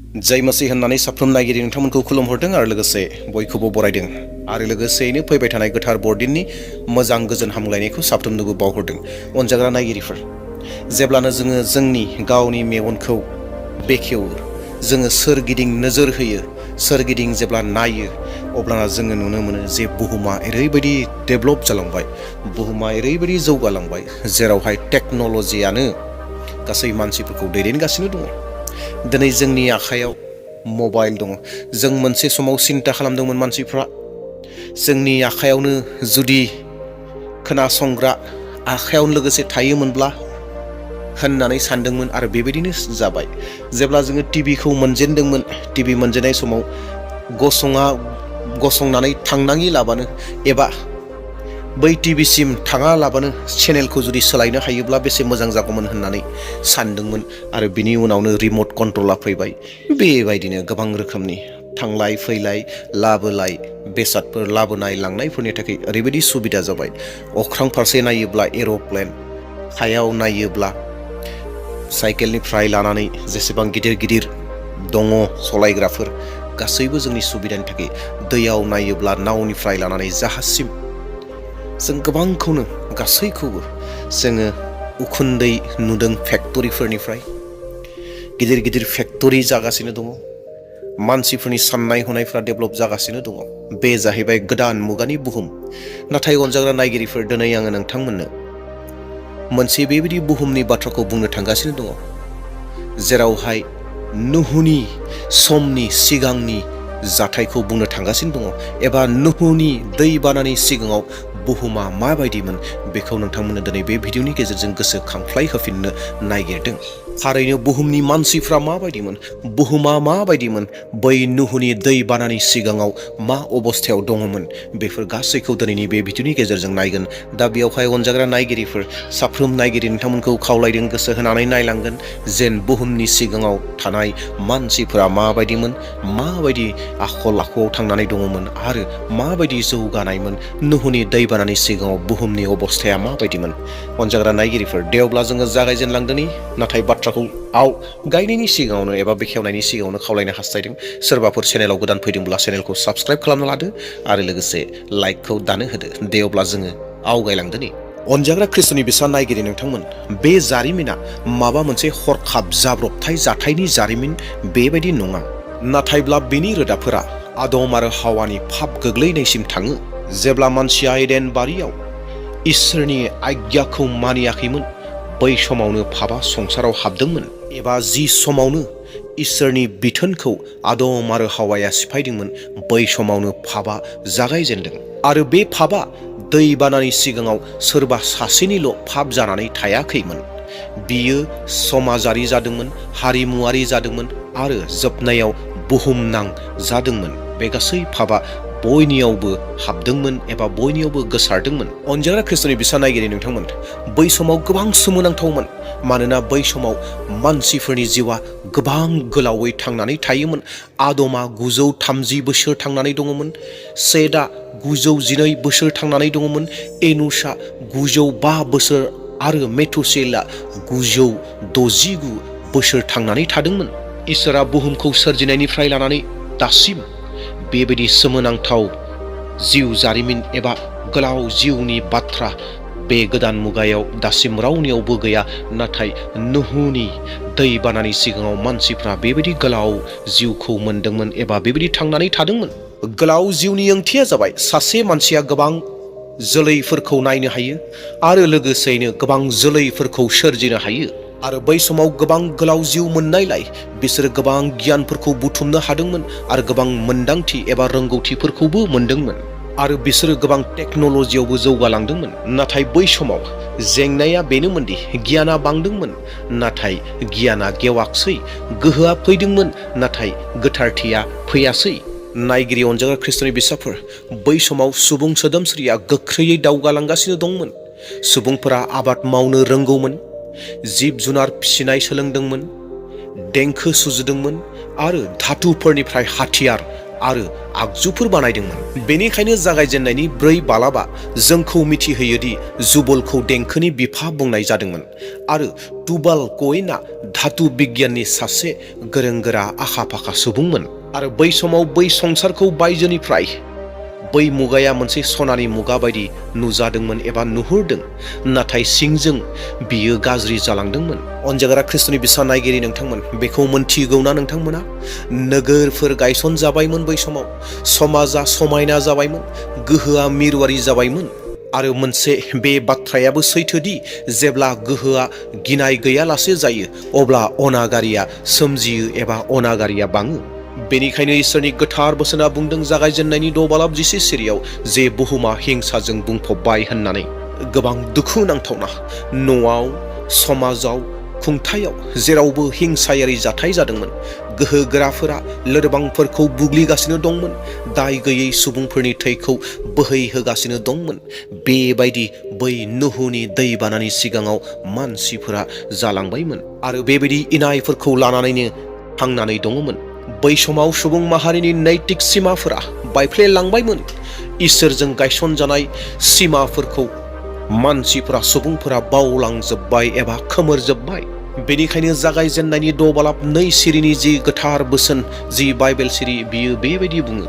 जय मसीह होननानै साफ्रोम नायगिरि नोंथांमोनखौ खुलुमहरदों आरो लोगोसे बयखौबो बरायदों आरो लोगोसेयैनो फैबाय थानाय गोथार बरदिननि मोजां गोजोन हामलायनायखौ साफ्रोमनोबो बावहरदों। अनजाग्रा नायगिरिफोर, जेब्लानो जोङो जोंनि गावनि मेगनखौ बेखेवो, जोङो सोरगिदिं नोजोर होयो, सोरगिदिं जेब्ला नायो, अब्लाना जोङो नुनो मोनो जे बुहुमा ओरैबायदि डेभेलप जालांबाय, बुहुमा ओरैबायदि जौगालांबाय, जेरावहाय टेक्न'लजियानो गासै मानसिफोरखौ दैदेनगासिनो दङ। दिनै जोंनि आखायाव मबाइल दङ। जों मोनसे समाव सिन्ता खालामदोंमोन मानसिफ्रा, जोंनि आखायावनो जुदि खोनासंग्रा आखायावनो लोगोसे थायोमोनब्ला होननानै सानदोंमोन आरो बेबायदिनो जाबाय। जेब्ला जोङो टिभिखौ मोनजेनदोंमोन, टिभि मोनजेननाय समाव गसंनानै थांनाङि लाबानो एबा बै टिभिसिम थाङा लाबानो चेनेलखौ जुदि सोलायनो हायोब्ला बेसे मोजां जागौमोन होननानै सानदोंमोन आरो बिनि उनावनो रिमट कन्ट्रला फैबाय। बेबायदिनो गोबां रोखोमनि थांलाय फैलाय लाबोलाय बेसादफोर लाबोनाय लांनायफोरनि थाखाय ओरैबायदि सुबिदा जाबाय। अख्रां फारसे नायोब्ला एर'प्लेन, हायाव नायोब्ला साइकेलनिफ्राय लानानै जेसेबां गिदिर गिदिर दङ सलायग्राफोर, गासैबो जोंनि सुबिदानि थाखाय। दैयाव नायोब्ला नावनिफ्राय लानानै जाहाजसिम जों गोबांखौनो गासैखौबो जोङो उखुन्दै नुदों फेक्टरिफोरनिफ्राय। गिदिर गिदिर फेक्टरि जागासिनो दङ। मानसिफोरनि साननाय हनायफ्रा डेभेलप जागासिनो दङ। बे जाहैबाय गोदान मुगानि बुहुम। नाथाय अनजाग्रा नायगिरिफोर, दिनै आङो नोंथांमोननो मोनसे बेबायदि बुहुमनि बाथ्राखौ बुंनो थांगासिनो दङ, जेरावहाय नुहुनि समनि सिगांनि जाथायखौ बुंनो थांगासिनो दङ, एबा नुहुनि दैबानानि सिगाङाव बुहुमा माबायदिमोन बेखौ नोंथांमोननो दिनै बे भिडिअनि गेजेरजों गोसोखांफ्लाय होफिननो नागिरदों। थारैनो बुहुमनि मानसिफ्रा माबायदिमोन, बुहुमा माबायदिमोन, बै नुहुनि दैबानानि सिगाङाव मा अबस्थायाव दङमोन, बेफोर गासैखौ दिनैनि बे भिडिअनि गेजेरजों नायगोन। दा बेयावहाय अनजाग्रा नायगिरिफोर, साफ्रोम नायगिरि नोंथांमोनखौ खावलायदों गोसो होनानै नायलांगोन, जेन बुहुमनि सिगाङाव थानाय मानसिफोरा माबायदिमोन, माबायदि आखल आखुआव थांनानै दङमोन आरो माबायदि जौगानायमोन, नुहुनि दैबानानि सिगाङाव बुहुमनि अबस्थाया माबायदिमोन। अनजाग्रा नायगिरिफोर, दे अब्ला जोङो जागायजेनलांदोनि। नाथाय बाथ्राखौ गायनायनि सिगाङावनो एबा बेखेवनायनि सिगाङावनो खावलायनो हास्थायदों, सोरबाफोर चेनेलाव गोदान फैदोंब्ला चेनेलखौ साबस्क्राइब खालामना लादो आरो लोगोसे लाइकखौ दानो होदो। दे अब्ला जोङो आवगायलांदोनि। अनजाग्रा ख्रिस्ट'नि बिसा नायगिरि नोंथांमोन, बे जारिमिना माबा मोनसे हरखाब जाब्रबथाय जाथायनि जारिमिन बेबायदि नङा, नाथायब्ला बेनि रोदाफोरा आदम आरो हावानि पाप गोग्लैनायसिम थाङो। जेब्ला मानसिया एडेन बारियाव इसोरनि आज्ञाखौ मानियाखैमोन, बै समावनो पापआ संसाराव हाबदोंमोन, एबा जि समावनो इसोरनि बिथोनखौ आदम आरो हावाया सिफायदोंमोन, बै समावनो पापआ जागायजेनदों। आरो बे पापआ दैबानानि सिगाङाव सोरबा सासेनिल' पाप जानानै थायाखैमोन, बियो समाजारि जादोंमोन, हारिमुआरि जादोंमोन आरो जोबनायाव बुहुमनां जादोंमोन। बे गासै पापआ बयनियावबो हाबदोंमोन एबा बयनियावबो गोसारदोंमोन। अनजाग्रा ख्रिस्ट'नि बिसा नायगिरि नोंथांमोन, बै समाव गोबां सोमोनांथावमोन, मानोना बै समाव मानसिफोरनि जिउआ गोबां गोलावै थांनानै थायोमोन। आदमा 930 बोसोर थांनानै दङमोन, सेदा 912 बोसोर थांनानै दङमोन, एनुसा 905 बोसोर आरो मेथुसेलआ 969 बोसोर थांनानै थादोंमोन। इसोरा बुहुमखौ सोरजिनायनिफ्राय लानानै दासिम बेबायदि सोमोनांथाव जिउ जारिमिन एबा गोलाव जिउनि बाथ्रा बे गोदान मुगायाव दासिम रावनियावबो गैया। नाथाय नुहुनि दैबानानि सिगाङाव मानसिफ्रा बेबायदि गोलाव जिउखौ मोनदोंमोन एबा बेबायदि थांनानै थादोंमोन। गोलाव जिउनि ओंथिया जाबाय, सासे मानसिया गोबां जोलैफोरखौ नायनो हायो आरो लोगोसेयैनो गोबां जोलैफोरखौ सोरजिनो हायो। आरो बै समाव गोबां गोलाव जिउ मोननायलाय बिसोरो गोबां गियानफोरखौ बुथुमनो हादोंमोन आरो गोबां मोनदांथि एबा रोंगौथिफोरखौबो मोनदोंमोन आरो बिसोरो गोबां टेक्न'लजियावबो जौगालांदोंमन। नाथाय बै समाव जेंनाया बेनोमोनदि गियाना बांदोंमोन, नाथाय गियाना गेवाखसै, गोहोआ फैदोंमोन, नाथाय गोथारथिया फैयासै। नायगिरि अनजाग्रा ख्रिस्ट'नि बिसाफोर, बै समाव सुबुं सोदोमस्रिया गोख्रैयै दावगालांगासिनो दंमोन। सुबुंफोरा आबाद मावनो रोंगौमोन, जिब जुनार फिसिनाय सोलोंदोंमोन, देंखो सुजुदोंमोन आरो धातुफोरनिफ्राय हाथियार आरो आगजुफोर बानायदोंमोन। बेनिखायनो जागायजेननायनि 4 बालाबा जोंखौ मिथिहोयोदि जुबलखौ देंखोनि बिफा बुंनाय जादोंमोन आरो तुबाल क'इनआ धातु बिगियाननि सासे गोरों-गोरा आखा-फाखा सुबुंमोन आरो बै समाव बै संसारखौ बायजोनिफ्राय बै मुगाया मोनसे सनानि मुगा बायदि नुजादोंमोन एबा नुहुरदों, नाथाय सिंजों बियो गाज्रि जालांदोंमोन। अनजाग्रा ख्रिस्ट'नि बिसा नायगिरि नोंथांमोन, बेखौ मोनथिगौना नोंथांमोना? नोगोरफोर गायसनजाबायमोन बै समाव, समाजा समायना जाबायमोन, गोहोआ मिरुआरि जाबायमोन आरो मोनसे बे बाथ्रायाबो सैथोदि जेब्ला गोहोआ गिनाय गैयालासे जायो अब्ला अनागारिया सोमजियो एबा अनागारिया बाङो। बेनिखायनो इसोरनि गोथार बोसोना बुंदों जागायजेननायनि 6 बालाब 10 सिरियाव जे बुहुमा हिंसाजों बुंफबबाय होननानै। गोबां दुखु नांथावना, न'आव, समाजाव, खुंथायाव जेरावबो हिंसायारि जाथाय जादोंमोन। गोहोगोराफोरा लोरबांफोरखौ बुग्लिगासिनो दंमोन, दाय गैयै सुबुंफोरनि थैखौ बोहैहोगासिनो दंमोन। बेबायदि बै नुहुनि दैबानानि सिगाङाव मानसिफोरा जालांबायमोन आरो बेबायदि इनायफोरखौ लानानैनो थांनानै दङमोन। बै समाव सुबुं माहारिनि नैतिक सिमाफोरा बायफ्लेलांबायमोन। इसोरजों गायसनजानाय सिमाफोरखौ मानसिफोरा सुबुंफोरा बावलांजोब्बाय एबा खोमोरजोब्बाय। बेनिखायनो जागायजेननायनि 6 बालाब 2 सिरिनि जि गोथार बोसोन, जि बाइबेल सिरि, बियो बेबायदि बुङो।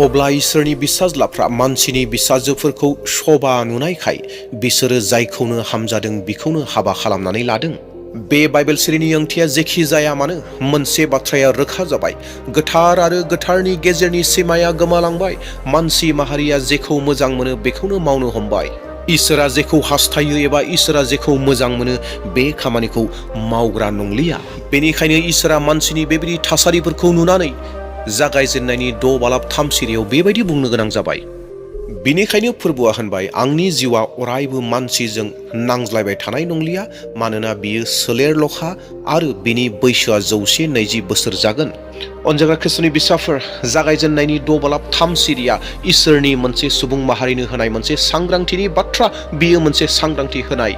अब्ला इसोरनि बिसाज्लाफ्रा मानसिनि बिसाजोफोरखौ शोभा नुनायखाय बिसोरो जायखौनो हामजादों बिखौनो हाबा खालामनानै लादों। बे बाइबेल सिरिनि ओंथिया जेखि जाया मानो, मोनसे बाथ्राया रोखा जाबाय, गोथार आरो गोथारनि गेजेरनि सिमाया गोमालांबाय। मानसि माहारिया जेखौ मोजां मोनो बेखौनो मावनो हमबाय। इसोरा जेखौ हास्थायो एबा इसोरा जेखौ मोजां मोनो बे खामानिखौ मावग्रा नंलिया। बेनिखायनो इसोरा मानसिनि बेबायदि थासारिफोरखौ नुनानै जागायजेननायनि 6 बालाब 3 सिरियाव बेबायदि बुंनो गोनां जाबाय। बिनिखायनो फोरबोआ होनबाय, आंनि जिउआ अरायबो मानसिजों नांज्लायबाय थानाय नंलिया, मानोना बियो सोलेरल'खा आरो बिनि बैसोआ 120 बोसोर जागोन। अनजाग्रा ख्रिस्ट'नि बिसाफोर, जागायजेननायनि 6 बालाब 3 सिरिया इसोरनि मोनसे सुबुं माहारिनो होनाय मोनसे सांग्रांथिनि बाथ्रा। बियो मोनसे सांग्रांथि होनाय,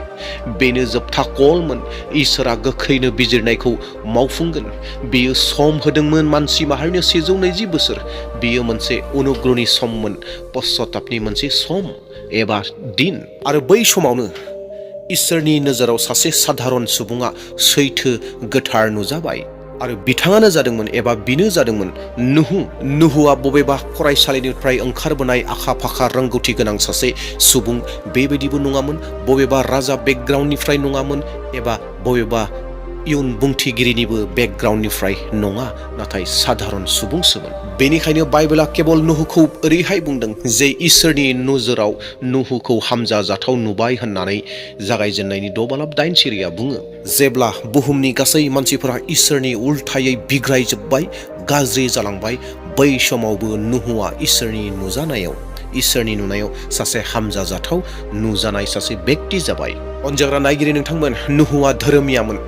बेनो जोबथा कलमोन। इसोरा गोख्रैनो बिजिरनायखौ मावफुंगोन। बियो सम होदोंमोन मानसि माहारिनो 120 बोसोर। बियो मोनसे अनुग्रहनि सममोन, पश्चातापनि मोनसे सम एबा दिन। आरो बै समावनो इसोरनि नोजोराव सासे साधारन सुबुङा सैथो गोथार नुजाबाय आरो बिथाङानो जादोंमोन एबा बिनो जादोंमोन नुहु। नुहुआ बबेबा फरायसालिनिफ्राय ओंखारबोनाय आखा-फाखा रोंगौथि गोनां सासे सुबुं बेबायदिबो नङामोन, बबेबा राजा बेकग्राउन्डनिफ्राय नङामोन एबा बबेबा इयुन बुंथिगिरिनिबो बेकग्राउन्डनिफ्राय नङा, नाथाय साधारन सुबुंसोमोन। बेनिखायनो बाइबेला केवल नुहुखौ ओरैहाय बुंदों जे इसोरनि नोजोराव नुहुखौ हामजाजाथाव नुबाय होननानै जागायजेननायनि 6 बालाब 8 सिरिया बुङो। जेब्ला बुहुमनि गासै मानसिफोरा इसोरनि उल्थायै बिग्रायजोब्बाय, गाज्रि जालांबाय, बै समावबो नुहुआ इसोरनि नुनायाव सासे हामजाजाथाव नुजानाय सासे बेक्ति जाबाय। अनजाग्रा नायगिरि नोंथांमोन, नुहुआ धोरोमियामोन।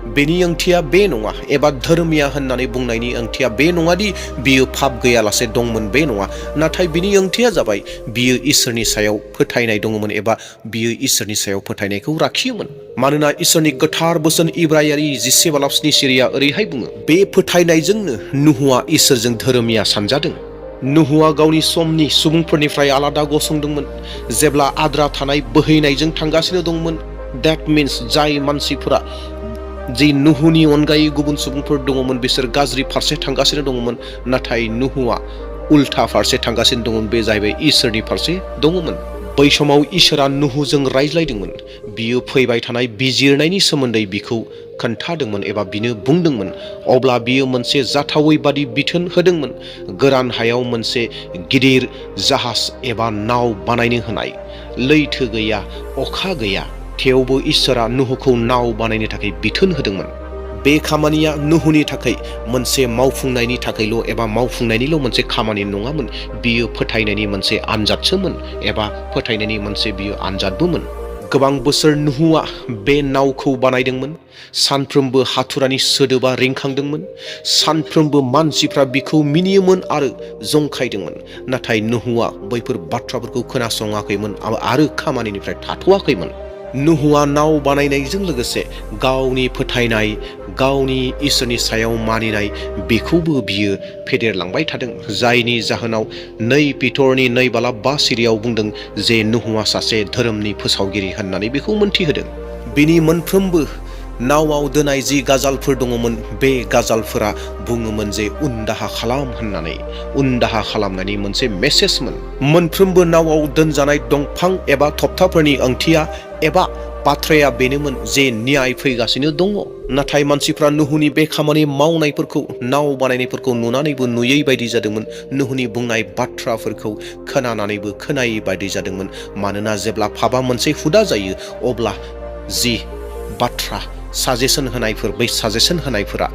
बेनि ओंथिया बे नङा, एबा धोरोमिया होननानै बुंनायनि ओंथिया बे नङादि बियो पाप गैयालासे दंमोन, बे नङा। नाथाय बिनि ओंथिया जाबाय बियो इसोरनि सायाव फोथायनाय दङमोन एबा बियो इसोरनि सायाव फोथायनायखौ लाखियोमोन। मानोना इसोरनि गोथार बोसोन इब्रायारि 10 बालाब 7 सिरिया ओरैहाय बुङो, बे फोथायनायजोंनो नुहुआ इसोरजों धोरोमिया सानजादों। नुहुआ गावनि समनि सुबुंफोरनिफ्राय आलादा गसंदोंमोन, जेब्ला आद्रा थानाय बोहैनायजों थांगासिनो दंमोन। That means जाय मानसिफोरा जि नुहुनि अनगायै गुबुन सुबुंफोर दङमोन बिसोर गाज्रि फारसे थांगासिनो दङमोन, नाथाय नुहुआ उल्था फारसे थांगासिनो दङमोन, बे जाहैबाय इसोरनि फारसे दङमोन। बै समाव इसोरा नुहुजों रायज्लायदोंमोन। बियो फैबाय थानाय बिजिरनायनि सोमोन्दै बिखौ खोन्थादोंमोन एबा बिनो बुंदोंमन। अब्ला बियो मोनसे जाथावै बादि बिथोन होदोंमोन, गोरान हायाव मोनसे गिदिर जाहाज एबा नाव बानायनो होनाय। लैथो गैया, अखा गैया, थेवबो इसोरा नुहुखौ नाव बानायनो थाखाय बिथोन होदोंमोन। बे खामानिया नुहुनि थाखाय मोनसे मावफुंनायनि थाखायल' एबा मावफुंनायनिल' मोनसे खामानि नङामोन, बियो फोथायनायनि मोनसे आनजादसोमोन एबा फोथायनायनि मोनसे बियो आनजादबोमोन। गोबां बोसोर नुहुआ बे नावखौ बानायदोंमोन। सानफ्रोमबो हाथुरानि सोदोबा रिंखांदोंमोन। सानफ्रोमबो मानसिफ्रा बिखौ मिनियोमोन आरो जंखायदोंमोन। नाथाय नुहुआ बैफोर बाथ्राफोरखौ खोनासङाखैमोन आरो खामानिनिफ्राय थाथ'वाखैमोन। नुहुआ नाव बानायनायजों लोगोसे गावनि फोथायनाय, गावनि इसोरनि सायाव मानिनाय बेखौबो बियो फेदेरलांबाय थादों, जायनि जाहोनाव 2 पिटरनि 2:5 बुंदों जे नुहुआ सासे धोरोमनि फोसावगिरि होननानै बेखौ मोनथिहोदों। बिनि मोनफ्रोमबो नावआव दोननाय जि गाजालफोर दङमोन, बे गाजालफोरा बुङोमोन जे उनदाहा खालाम होननानै, उनदाहा खालामनायनि मोनसे मेसेजमोन। मोनफ्रोमबो नावआव दोनजानाय दंफां एबा थप्थाफोरनि ओंथिया एबा बाथ्राया बेनोमोन जे न्याय फैगासिनो दङ। नाथाय मानसिफ्रा नुहुनि बे खामानि मावनायफोरखौ, नाव बानायनायफोरखौ नुनानैबो नुयै बायदि जादोंमोन, नुहुनि बुंनाय बाथ्राफोरखौ खोनानानैबो खोनायै बायदि जादोंमोन। मानोना जेब्ला पापआ मोनसे हुदा जायो, अब्ला जि बाथ्रा साजेसन होनायफोर, बै साजेसन होनायफोरा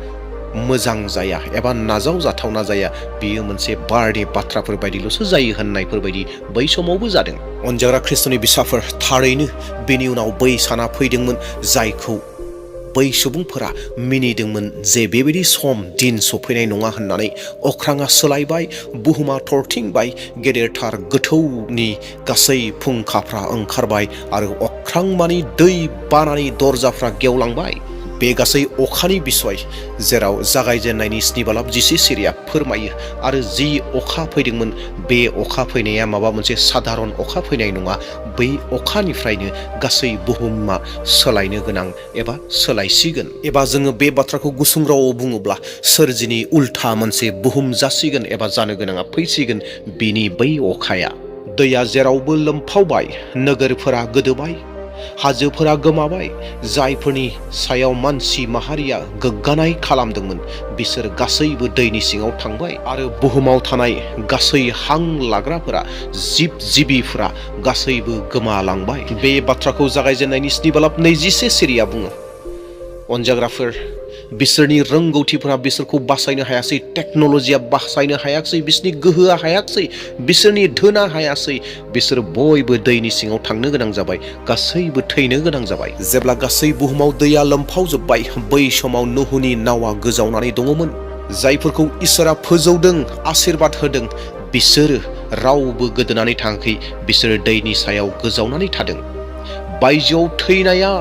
मोजां जाया एबा नाजाव जाथावना जाया, बियो मोनसे बारनि बाथ्राफोर बायदिल'सो जायो होननायफोर बायदि बै समावबो जादों। अनजाग्रा ख्रिस्ट'नि बिसाफोर, थारैनो बेनि उनाव बै साना फैदोंमोन जायखौ बै सुबुंफोरा मिनिदोंमोन जे बेबायदि सम दिन सफैनाय नङा होननानै। अख्राङा सोलायबाय, बुहुमा थरथिंबाय, गेदेरथार गोथौनि गासै फुंखाफ्रा ओंखारबाय आरो अख्रांमानि दै बानानि दरजाफ्रा गेवलांबाय। बे गासै अखानि बिसय जेराव जागायजेननायनि 7:10 सिरिया फोरमायो। आरो जि अखा फैदोंमोन, बे अखा फैनाया माबा मोनसे साधारन अखा फैनाय नङा। बै अखानिफ्रायनो गासै बुहुमा सोलायनो गोनां एबा सोलायसिगोन। एबा जोङो बे बाथ्राखौ गुसुं रावाव बुङोब्ला सोरजिनि उल्था मोनसे बुहुम जासिगोन एबा जानो गोनाङा फैसिगोन। बिनि बै अखाया दैया जेरावबो लोमफावबाय, नोगोरफोरा गोदोबाय, हाजोफोरा गोमाबाय, जायफोरनि सायाव मानसि माहारिया गोग्गानाय खालामदोंमोन बिसोर गासैबो दैनि सिङाव थांबाय। आरो बुहुमाव थानाय गासै हां लाग्राफोरा, जिब जिबिफोरा गासैबो गोमालांबाय। बे बाथ्राखौ जागायजेननायनि 7:21 सिरिया बुङो। अनजाग्राफोर, बिसोरनि रोंगौथिफोरा बिसोरखौ बासायनो हायासै, टेक्न'लजिया बासायनो हायासै, बिसोरनि गोहोआ हायासै, बिसोरनि धोना हायासै। बिसोर बयबो दैनि सिङाव थांनो गोनां जाबाय, गासैबो थैनो गोनां जाबाय। जेब्ला गासै बुहुमाव दैया लोमफावजोब्बाय, बै समाव नुहुनि नावआ गोजावनानै दङमोन। जायफोरखौ इसोरा फोजौदों, आशीर्बाद होदों, बिसोरो रावबो गोदोनानै थाङाखै, बिसोरो दैनि सायाव गोजावनानै थादों। बायजोआव थैनाया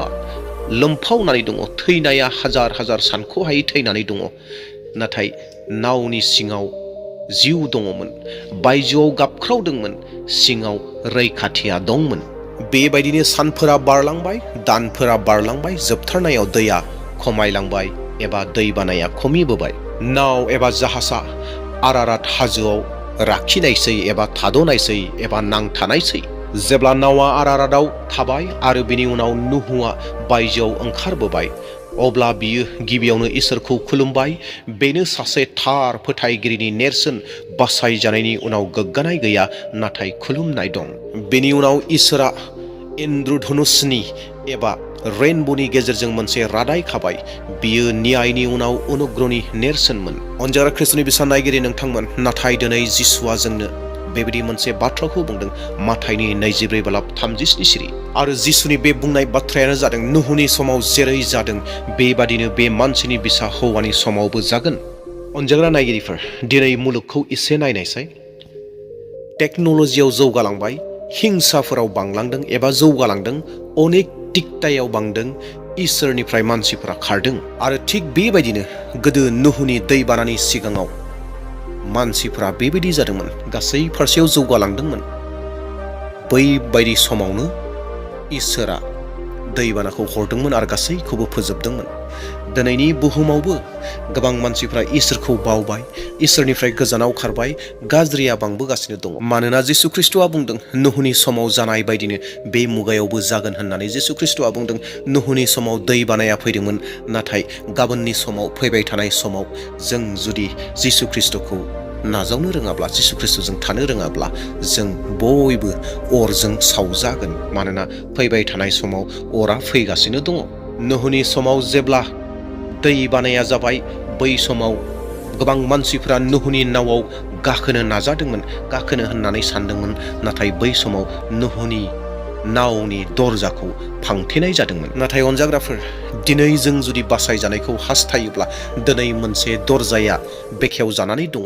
लोमफावनानै दङ, थैनाया हाजार हाजार सानख'हायै थैनानै दङ। नाथाय नावनि सिङाव जिउ दङमोन, बायजोआव गाबख्रावदोंमोन, सिङाव रैखाथिया दंमोन। बेबायदिनो सानफोरा बारलांबाय, दानफोरा बारलांबाय, जोबथारनायाव दैया खमायलांबाय एबा दै बानाया खमिबोबाय। नाव एबा जाहाजा आरारात हाजोआव राखिनायसै एबा थाद'नायसै एबा नांथानायसै। जेब्ला नावआ आराराताव थाबाय आरो बिनि उनाव नुहुआ बायजोआव ओंखारबोबाय, अब्ला बियो गिबियावनो इसोरखौ खुलुमबाय। बेनो सासे थार फोथायगिरिनि नेरसोन। बासायजानायनि उनाव गोग्गानाय गैया, नाथाय खुलुमनाय दं। बेनि उनाव इसोरा इन्द्रधनुषनि एबा रेनब'नि गेजेरजों मोनसे रादाय खाबाय। बियो न्यायनि उनाव अनुग्रहनि नेरसोनमोन। अनजाग्रा ख्रिस्ट'नि बिसा नायगिरि नोंथांमोन, नाथाय दिनै जिसुआ जोंनो बेबायदि मोनसे बाथ्राखौ बुंदों, माथाइनि 24:37 सिरि। आरो जिसुनि बे बुंनाय बाथ्रायानो जादों, नुहुनि समाव जेरै जादों बेबादिनो बे मानसिनि बिसा हौवानि समावबो जागोन। अनजाग्रा नायगिरिफोर, दिनै मुलुगखौ एसे नायनायसाय। टेक्न'लजियाव जौगालांबाय, हिंसाफोराव बांलांदों एबा जौगालांदों, अनेकटिकतायाव बांदों, इसोरनिफ्राय मानसिफोरा खारदों। आरो थिग बेबायदिनो गोदो नुहुनि दैबानानि सिगाङाव मानसिफोरा बेबायदि जादोंमोन, गासै फारसेयाव जौगालांदोंमोन। बैबायदि समावनो इसोरा दैबानाखौ हरदोंमोन आरो गासैखौबो फोजोबदोंमोन। दिनैनि बुहुमावबो गोबां मानसिफ्रा इसोरखौ बावबाय, इसोरनिफ्राय गोजानाव खारबाय, गाज्रिया बांबोगासिनो दङ। मानोना जिसु ख्रिस्ट'आ बुंदों, नुहुनि समाव जानाय बायदिनो बे मुगायावबो जागोन होननानै जिसु ख्रिस्ट'आ बुंदों। नुहुनि समाव दै बानाया फैदोंमोन, नाथाय गाबोननि समाव, फैबाय थानाय समाव जों जुदि जिसु ख्रिस्ट'खौ नाजावनो रोङाब्ला, जिसु ख्रिस्ट'जों थानो रोङाब्ला, जों बयबो अरजों सावजागोन। मानोना फैबाय थानाय समाव अरा फैगासिनो दङ। नुहुनि समाव जेब्ला दै बानाया जाबाय, बै समाव गोबां मानसिफ्रा नुहुनि नावआव गाखोनो नाजादोंमोन, गाखोनो होननानै सानदोंमोन। नाथाय बै समाव नुहुनि नावनि दरजाखौ फांथेनाय जादोंमोन। नाथाय अनजाग्राफोर, दिनै जों जुदि बासायजानायखौ हास्थायोब्ला दिनै मोनसे दरजाया बेखेवजानानै दङ,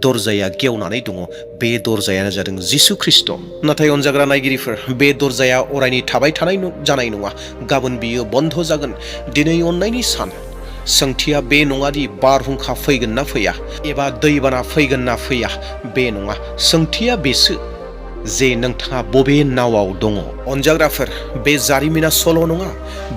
दरजाया गेवनानै दङ। बे दरजायानो जादों जिसु ख्रिस्ट'। नाथाय अनजाग्रा नायगिरिफोर, बे दरजाया अरायनि थाबाय थानाय जानाय नङा। गाबोन बियो बन्द जागोन। दिनै अननायनि सान। सोंथिया बे नङादि बारहुंखा फैगोन ना फैया एबा दैबाना फैगोन ना फैया, बे नङा। सोंथिया बेसो जे नोंथाङा बबे नावआव दङ। अनजाग्राफोर, बे जारिमिना सल' नङा,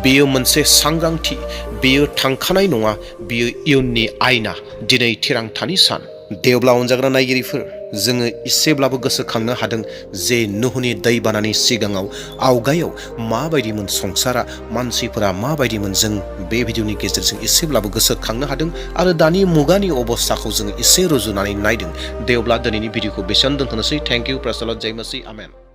बेयो मोनसे सांग्रांथि। बेयो थांखानाय नङा, बेयो इयुननि आयना। दिनै थिरांथानि सान। देवब्ला अनजाग्रा नायगिरिफोर, जोङो एसेब्लाबो गोसोखांनो हादों जे नुहनि दैबानानि सिगाङाव आवगायाव माबायदिमोन संसारा, मानसिफोरा माबायदिमोन। जों बे भिडिअनि गेजेरजों एसेब्लाबो गोसोखांनो हादों आरो दानि मुगानि अबस्थाखौ जोङो एसे रुजुनानै नायदों। देवब्ला दिनैनि भिडिअखौ बेसेयावनो दोनथ'नोसै। थेंक इउ, प्रेज द लर्ड, जय मसीह, आमेन।